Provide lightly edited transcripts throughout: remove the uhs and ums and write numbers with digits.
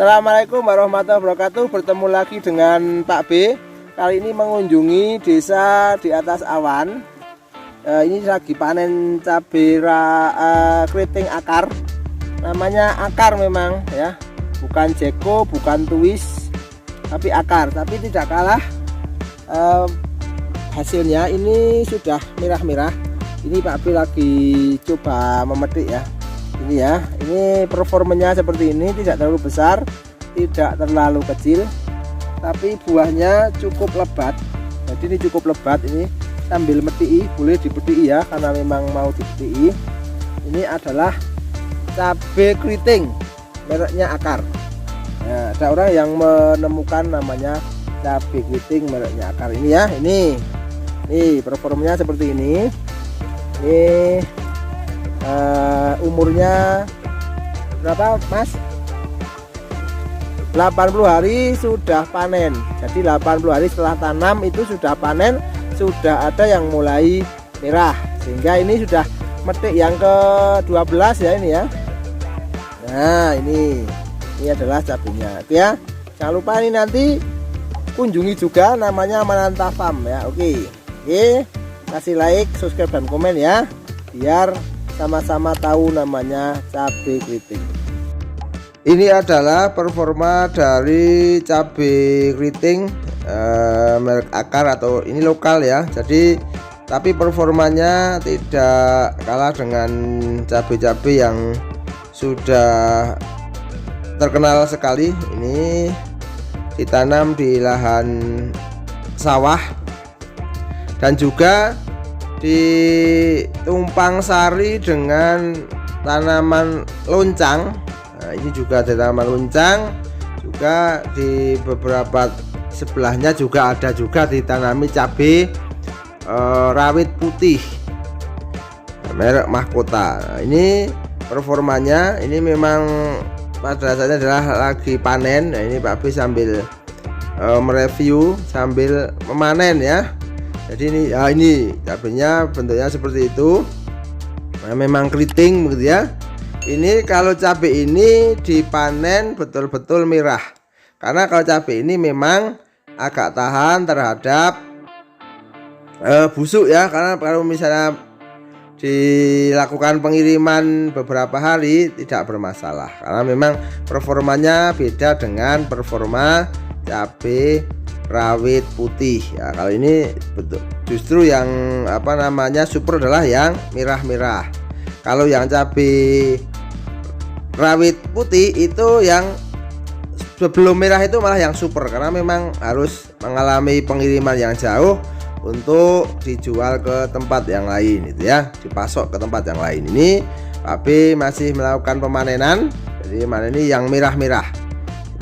Assalamualaikum warahmatullahi wabarakatuh. Bertemu lagi dengan Pak B. Kali ini mengunjungi desa di atas awan. Ini lagi panen cabai keriting akar. Namanya akar memang ya, bukan jeko, bukan tuis, tapi akar. Tapi tidak kalah hasilnya ini sudah merah-merah. Ini Pak B lagi coba memetik ya. Ini ya, ini performanya seperti ini, tidak terlalu besar, tidak terlalu kecil, tapi buahnya cukup lebat. Jadi ini cukup lebat, ini sambil metii, boleh dipetiki ya, karena memang mau dipetiki. Ini adalah cabai keriting, mereknya akar. Nah, ada orang yang menemukan namanya cabai keriting mereknya akar ini ya. Ini performanya seperti ini. Ini umurnya berapa Mas? 80 hari sudah panen. Jadi 80 hari setelah tanam itu sudah panen, sudah ada yang mulai merah, sehingga ini sudah metik yang ke-12 ya ini ya. Nah ini adalah cabenya. Oke ya, jangan lupa ini nanti kunjungi juga, namanya Mananta Farm ya. Oke, kasih like, subscribe dan komen ya, biar sama-sama tahu namanya cabai keriting. Ini adalah performa dari cabai keriting merek akar, atau ini lokal ya. Jadi tapi performanya tidak kalah dengan cabai-cabai yang sudah terkenal sekali. Ini ditanam di lahan sawah dan juga ditumpang sari dengan tanaman loncang. Nah, ini juga ada tanaman loncang, juga di beberapa sebelahnya juga ada juga ditanami cabai rawit putih merek mahkota. Nah, ini performanya, ini memang pada dasarnya adalah lagi panen. Nah, ini Pak B sambil mereview sambil memanen ya. Jadi ini cabenya bentuknya seperti itu. Nah, memang keriting begitu ya. Ini kalau cabai ini dipanen betul-betul merah, karena kalau cabai ini memang agak tahan terhadap busuk ya. Karena kalau misalnya dilakukan pengiriman beberapa hari tidak bermasalah, karena memang performanya beda dengan performa cabai rawit putih ya. Kalau ini betul justru yang super adalah yang merah-merah. Kalau yang cabai rawit putih itu yang sebelum merah itu malah yang super, karena memang harus mengalami pengiriman yang jauh untuk dijual ke tempat yang lain itu ya, dipasok ke tempat yang lain. Ini Pak B masih melakukan pemanenan. Jadi mana ini yang merah-merah,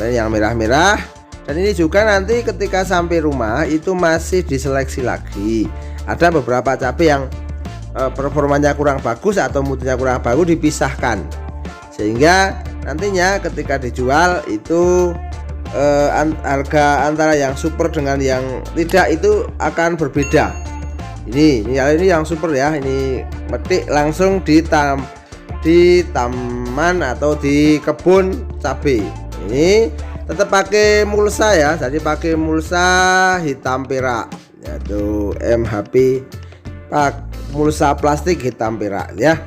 yang merah-merah. Dan ini juga nanti ketika sampai rumah itu masih diseleksi lagi. Ada beberapa cabai yang performanya kurang bagus atau mutunya kurang bagus, dipisahkan, sehingga nantinya ketika dijual itu harga antara yang super dengan yang tidak itu akan berbeda. Ini yang super ya. Ini metik langsung di taman atau di kebun cabai. Ini tetap pakai mulsa ya, jadi pakai mulsa hitam perak, yaitu MHP, mulsa plastik hitam perak ya.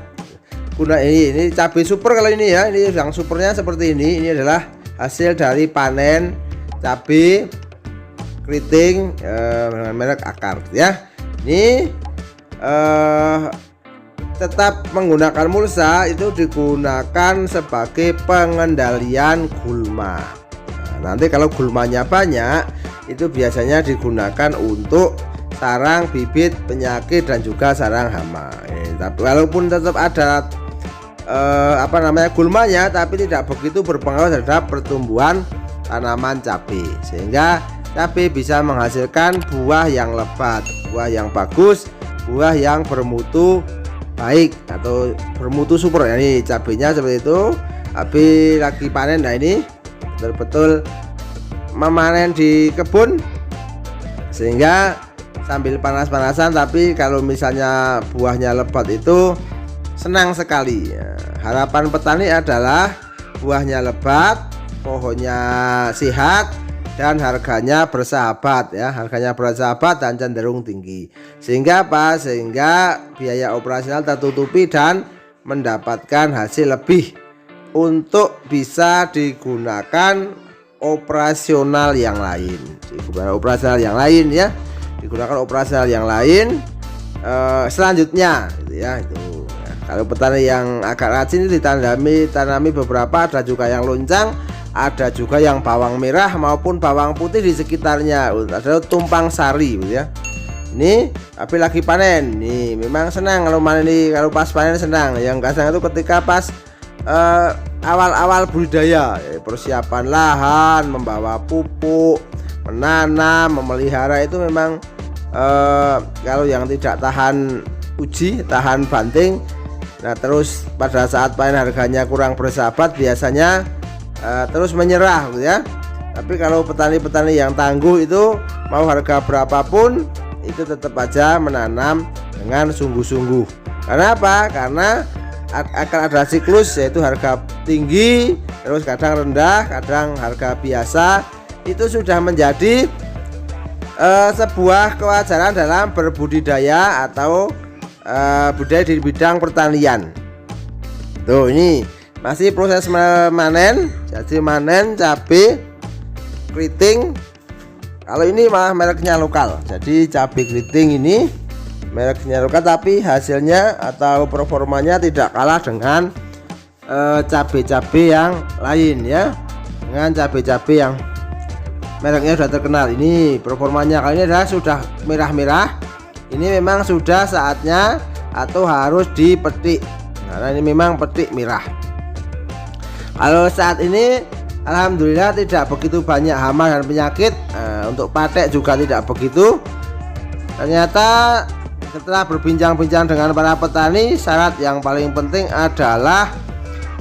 Guna ini cabai super kalau ini ya. Ini yang supernya seperti ini. Ini adalah hasil dari panen cabai keriting dengan merek akar ya. Ini tetap menggunakan mulsa, itu digunakan sebagai pengendalian gulma. Nanti kalau gulmanya banyak itu biasanya digunakan untuk sarang bibit penyakit dan juga sarang hama. Tapi walaupun tetap ada gulmanya, tapi tidak begitu berpengaruh terhadap pertumbuhan tanaman cabai, sehingga cabai bisa menghasilkan buah yang lebat, buah yang bagus, buah yang bermutu baik atau bermutu super. Ini cabainya seperti itu. Habis lagi panen. Nah ini betul-betul memanen di kebun, sehingga sambil panas-panasan, tapi kalau misalnya buahnya lebat itu senang sekali. Harapan petani adalah buahnya lebat, pohonnya sehat dan harganya bersahabat ya, harganya bersahabat dan cenderung tinggi. Sehingga apa? Sehingga biaya operasional tertutupi dan mendapatkan hasil lebih untuk bisa digunakan operasional yang lain. Digunakan operasional yang lain ya, digunakan operasional yang lain selanjutnya gitu ya itu. Nah, kalau petani yang agak rajin ditanami beberapa, ada juga yang loncang, ada juga yang bawang merah maupun bawang putih di sekitarnya, ada tumpang sari gitu ya. Ini tapi lagi panen nih, memang senang kalau panen ini, kalau pas panen senang. Yang gak senang itu ketika pas awal-awal budidaya, persiapan lahan, membawa pupuk, menanam, memelihara itu memang kalau yang tidak tahan uji, tahan banting, nah terus pada saat panen harganya kurang bersahabat biasanya terus menyerah gitu ya. Tapi kalau petani-petani yang tangguh itu mau harga berapapun itu tetap aja menanam dengan sungguh-sungguh. Karena apa? Karena akan ada siklus, yaitu harga tinggi, terus kadang rendah, kadang harga biasa. Itu sudah menjadi sebuah kewajaran dalam berbudidaya atau budidaya di bidang pertanian. Tuh, ini masih proses memanen. Jadi manen cabai keriting. Kalau ini malah mereknya lokal. Jadi cabai keriting ini mereknya lokal, tapi hasilnya atau performanya tidak kalah dengan cabai-cabai yang lain ya. Dengan cabai-cabai yang mereknya sudah terkenal. Ini performanya kali ini adalah sudah merah-merah. Ini memang sudah saatnya atau harus dipetik. Karena ini memang petik merah. Kalau saat ini alhamdulillah tidak begitu banyak hama dan penyakit. Untuk patek juga tidak begitu. Ternyata setelah berbincang-bincang dengan para petani, syarat yang paling penting adalah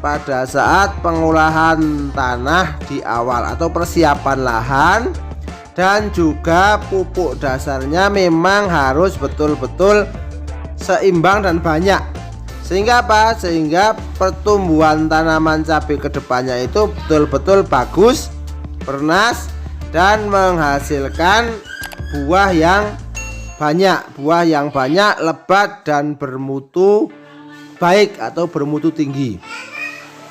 pada saat pengolahan tanah di awal atau persiapan lahan, dan juga pupuk dasarnya memang harus betul-betul seimbang dan banyak. Sehingga apa? Sehingga pertumbuhan tanaman cabai kedepannya itu betul-betul bagus, bernas, dan menghasilkan buah yang banyak, lebat dan bermutu baik atau bermutu tinggi.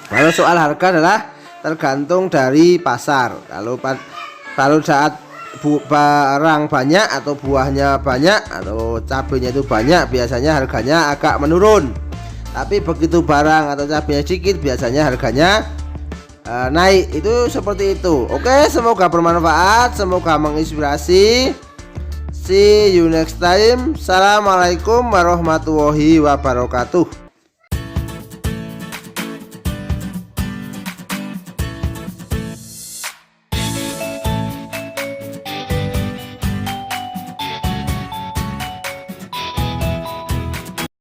Kalau soal harga adalah tergantung dari pasar. Kalau saat barang banyak atau buahnya banyak atau cabainya itu banyak, biasanya harganya agak menurun. Tapi begitu barang atau cabainya sedikit, biasanya harganya naik. Itu seperti itu. Oke, semoga bermanfaat, semoga menginspirasi. See you next time. Assalamualaikum warahmatullahi wabarakatuh.